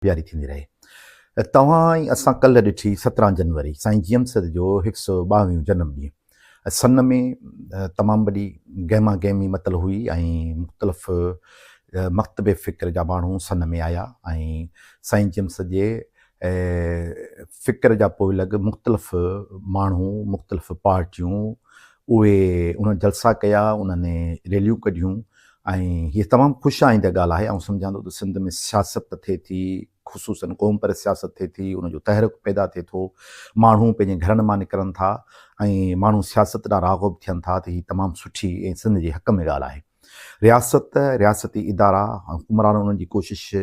प्यारी थींदी रहे। तव्हां ई असां कल्ह ॾिठी 17 जनवरी साईं जीएमस जो 122 जनम ॾींहुं। सन में तमामु वॾी गहमा गहमी मतल हुई ऐं मुख़्तलिफ़ मकतबे फ़िक्र जा माण्हू सन में आया ऐं साईं जीएमस जे फ़िक्र जा पोइ लॻ मुख़्तलिफ़ माण्हू मुख़्तलिफ़ पार्टियूं उहे उन्हनि जलसा कया, उन्हनि रैलियूं कढियूं ऐं हीअ तमामु ख़ुशि आईंदड़ ॻाल्हि आहे। ऐं सम्झां थो त सिंध में सियासत थिए थी, ख़ुसूसन क़ौम पर सियासत थिए थी, उनजो तहरीक पैदा थिए थो, माण्हू पंहिंजे घरनि मां निकिरनि था ऐं माण्हू सियासत ॾांहुं राग़ब थियनि था, त हीअ तमामु सुठी ऐं सिंध जे हक़ में ॻाल्हि आहे। रियासती इदारा हुकुमरान उन्हनि जी कोशिशि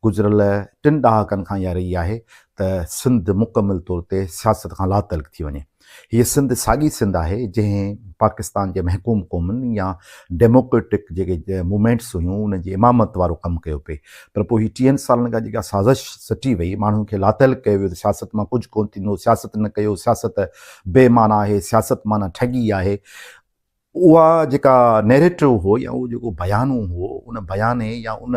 गुज़िरियल 3 ॾहाकनि खां इहा रही आहे त सिंध मुकमिल तौर ते सियासत खां लातल्क थी वञे। हीअ सिंध साॻी सिंध आहे जंहिं पाकिस्तान जे महकूम क़ौमुनि या डेमोक्रेटिक जेके मूवमेंट्स हुयूं उनजी इमामत वारो कमु कयो पिए। पर पोइ हीअ 30 सालनि खां जेका साज़िश सटी वई, माण्हुनि खे लातल्क कयो वियो त सियासत मां कुझु कोन्ह थींदो, सियासत न कयो, सियासत बेमाना आहे, सियासत माना ठगी आहे। उहा जेका नैरेटिव हो या उहो जेको बयानु हो, उन बयाने या उन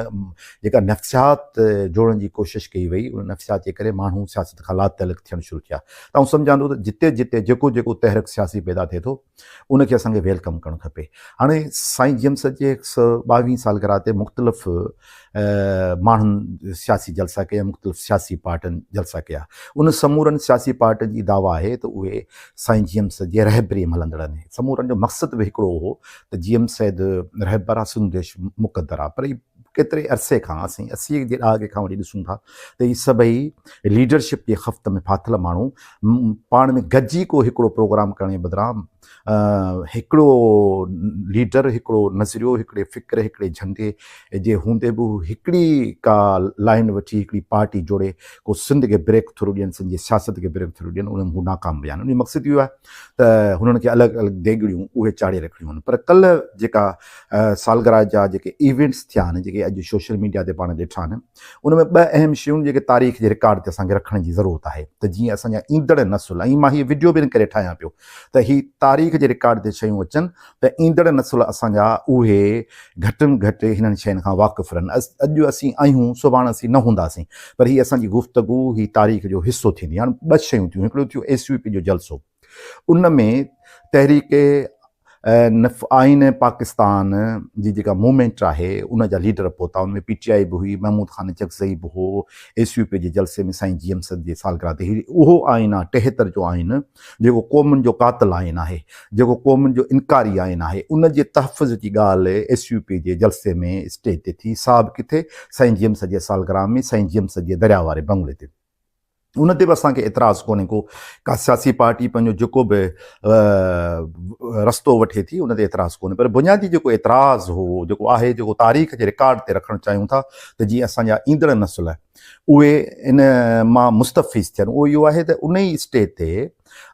जेका नफ़्सियात जोड़ण जी कोशिशि कई वई, उन नफ़्सियात जे करे माण्हू सियासत खां लातल्क थियणु शुरू थिया। त आउं सम्झां थो त जिते जिते जेको जेको तहरीक सियासी पैदा थिए थो उनखे असांखे वेलकम करणु खपे। हाणे साईं जीएमस जे 122 सालगिरह ते मुख़्तलिफ़ माण्हुनि सियासी जलसा कया, मुख़्तलिफ़ सियासी पार्टियुनि जलसा कया। उन समूरनि सियासी पार्टियुनि जी दावा आहे त उहे साईं जीएमस जे रहबरी में हलंदड़ आहिनि। समूरनि जो मक़सदु बि हिकिड़ो हो त जीएम सैद रहबर आहे, सिंध देश मुक़दर आहे। पर केतिरे अरसे खां असीं 80 जे ॾहाके खां वठी ॾिसूं था त हीअ सभई लीडरशिप जे ख़फ़्त में फाथल माण्हू पाण में गॾिजी को हिकिड़ो प्रोग्राम करण जे बदिरां हिकिड़ो लीडर, हिकिड़ो नज़रियो, हिकिड़े फ़िक्र, हिकिड़े झंडे जे हूंदे बि हिकिड़ी का लाइन वठी हिकिड़ी पार्टी जोड़े को सिंध खे ब्रेक थ्रू ॾियनि, सिंध जी सियासत खे ब्रेक थ्रू ॾियनि, उन्हनि हू नाकाम विया आहिनि। उन मक़सदु इहो आहे त हुननि खे अलॻि अलॻि देॻड़ियूं उहे चाढ़े रखणियूं आहिनि। पर कल्ह जेका सालगिरह जा जेके इवेंट्स थिया आहिनि, जेके अॼु सोशल मीडिया ते पाण ॾिठा आहिनि, उन में 2 अहम शयूं जेके तारीख़ जे रिकॉर्ड ते असांखे रखण जी ज़रूरत आहे त जीअं असांजा ईंदड़ नसुल, ऐं मां हीअ वीडियो बि इन करे ठाहियां पियो त हीअ तारीख़ जे रिकॉर्ड ते शयूं अचनि त ईंदड़ नसुल असांजा उहे घटि में घटि हिननि शयुनि खां वाक़ुफ़ु रहनि। अॼु असीं आहियूं, सुभाणे असीं न हूंदासीं, पर हीअ असांजी गुफ़्तगू ही तारीख़ जो हिसो थींदी। हाणे 2 शयूं थियूं, हिकिड़ो थियो SUP जो जलसो, उन में तहरीक आइन पाकिस्तान जी जेका मूवमेंट आहे उन जा लीडर पहुता, उनमें PTI बि हुई, महमूद ख़ान चकज़ई बि हो। SUP जे जलसे में साईं जीएमस जे सालगिरह ते उहो आइन आहे 73 जो आइन, जेको क़ौमुनि जो कातिल आइन आहे, जेको क़ौमुनि जो इनकारी आइन आहे, उन जे तहफ़ुज़ जी ॻाल्हि SUP जे जलसे में स्टेज ते थी। साहब किथे? साईं जीएमस जे सालगिरह में साईं जीएमस जे दरिया वारे बंगले ते। उन ते बि असांखे एतिराज़ु कोन्हे को, का सियासी पार्टी पंहिंजो जेको बि रस्तो वठे थी उन ते एतिराज़ु कोन्हे। पर बुनियादी जेको एतिराज़ु हो, जेको आहे, जेको तारीख़ जे रिकॉर्ड ते रखणु चाहियूं था त जीअं असांजा ईंदड़ नसुल उहे इन मां मुस्तफ़ीज़ थियनि, उहो इहो आहे त उन ई स्टेज ते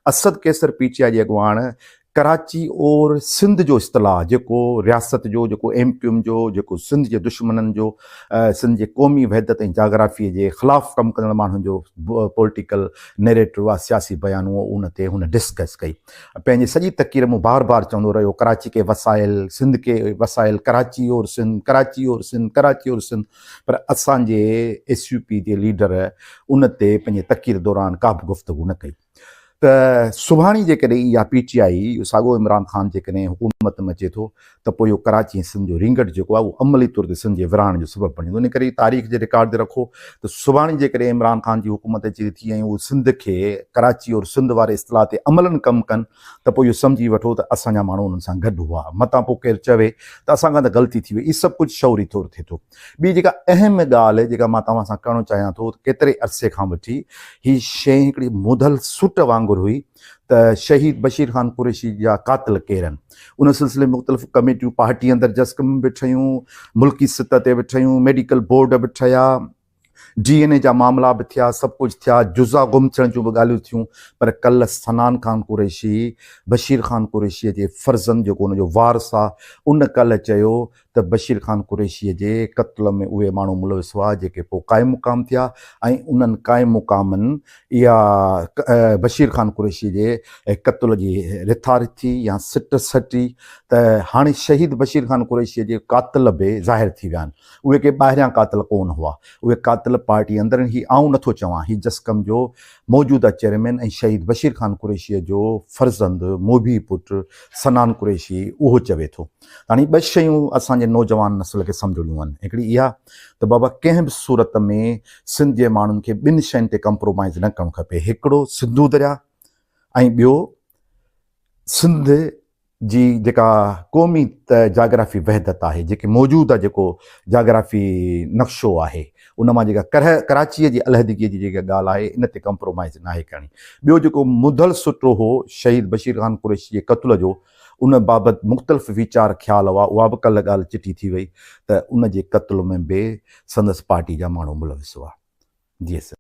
असद कैसर PTI जे अॻुवाण कराची और सिंध जो इस्तिलाह, जेको रियासत जो, जेको MQM जो, जेको सिंध जे दुश्मननि जो, सिंध जे क़ौमी वहदत ऐं जाग्राफ़ीअ जे ख़िलाफ़ु कमु कंदड़ माण्हुनि जो पॉलिटिकल नैरेटिव आहे, सियासी बयानु हुओ, उन ते हुन डिस्कस कई। पंहिंजी सॼी तक़रीर में बार बार चवंदो रहियो कराची के वसाइल, सिंध के वसाइल, कराची और सिंध, कराची और सिंध, कराची और सिंध। पर असांजे SUP जे लीडर उन ते पंहिंजे तक़रीर दौरान का बि गुफ़्तगू न कई। त सुभाणे जेकॾहिं इहा PTI साॻियो इमरान ख़ान जेकॾहिं हुकूमत में अचे थो त पोइ इहो कराची ऐं सिंध जो रिंगट जेको आहे उहो अमली तौर ते सिंध जे विराइण जो सबबु बणिजंदो। इन करे तारीख़ जे रिकॉर्ड ते रखो त सुभाणे जेकॾहिं इमरान ख़ान जी हुकूमत अचे थी ऐं उहो सिंध खे कराची और सिंध वारे इस्तिलाह ते अमलनि कमु कनि त पोइ इहो सम्झी वठो त असांजा माण्हू उन्हनि सां गॾु हुआ। मतां पोइ केरु चवे त असांखां त ग़लती थी वई, इहो सभु कुझु शौरी तौरु थिए थो। ॿी जेका अहम ॻाल्हि जेका मां तव्हां सां करणु चाहियां थो, केतिरे अरसे खां वठी हीअ शइ हिकिड़ी मुधल सुट वांगुरु हुई त शहीद बशीर ख़ान कुरैशी जा कातिल केरु आहिनि। उन सिलसिले में मुख़्तलिफ़ कमेटियूं पार्टी अंदरि जस्कम बि ठहियूं, मुल्की सतह ते बि ठहियूं, मेडिकल बोर्ड बि ठहिया, DNA जा मामला बि थिया, सभु कुझु थिया, जुज़ा गुम थियण जूं बि ॻाल्हियूं थियूं। पर कल्ह सनान ख़ान कुरैशी, बशीर ख़ान कुरैशीअ जे फ़र्ज़नि जेको उनजो वारिस आहे, उन कल्ह चयो त त बशीर ख़ान कुरैशीअ जे क़त्ल में उहे माण्हू मुलविस हुआ जेके पोइ क़ाइम मुक़ाम थिया ऐं उन्हनि क़ाइम मुक़ामनि इहा बशीर ख़ान कुरैशीअ जे क़त्ल जी रिथार थी या सिट सटी त हाणे शहीद बशीर ख़ान कुरैशीअ जे क़ातिल बि ज़ाहिर थी विया आहिनि। उहे के ॿाहिरियां क़ातिल कोन हुआ, उहे क़ातिल पार्टी अंदरि ही आऊं नथो चवां, ही जस्कम जो मौजूदा चेयरमैन ऐं शहीद बशीर ख़ान कुरैशीअ जो फर्ज़ंद मोभी पुटु सनान कुरैशी उहो चवे थो। हाणे ॿ शयूं असांजे नौजवान नस्ल खे सम्झणियूं आहिनि। हिकिड़ी इहा त बाबा कंहिं बि सूरत में सिंध जे माण्हुनि खे ॿिनि शयुनि ते कंप्रोमाइज़ न करणु खपे। हिकिड़ो सिंधू दरिया ऐं ॿियो सिंध जी जेका क़ौमी जाग्राफ़ी वहदत आहे, जेके मौजूदा जेको जाग्राफ़ी नक्शो आहे, उन मां जेका कराचीअ जी अलहदगीअ जी जेका ॻाल्हि आहे, इन ते कंप्रोमाइज़ न आहे करणी। ॿियो जेको मुदल सुठो हो शहीद बशीर ख़ान कुरैशी जे क़त्ल जो, उन बाबति मुख़्तलिफ़ वीचार ख़्याल हुआ, उहा बि कल्ह ॻाल्हि चिटी थी वई त उन जे क़त्ल में बि संदसि पार्टी जा माण्हू मुलविस हुआ। जी सर।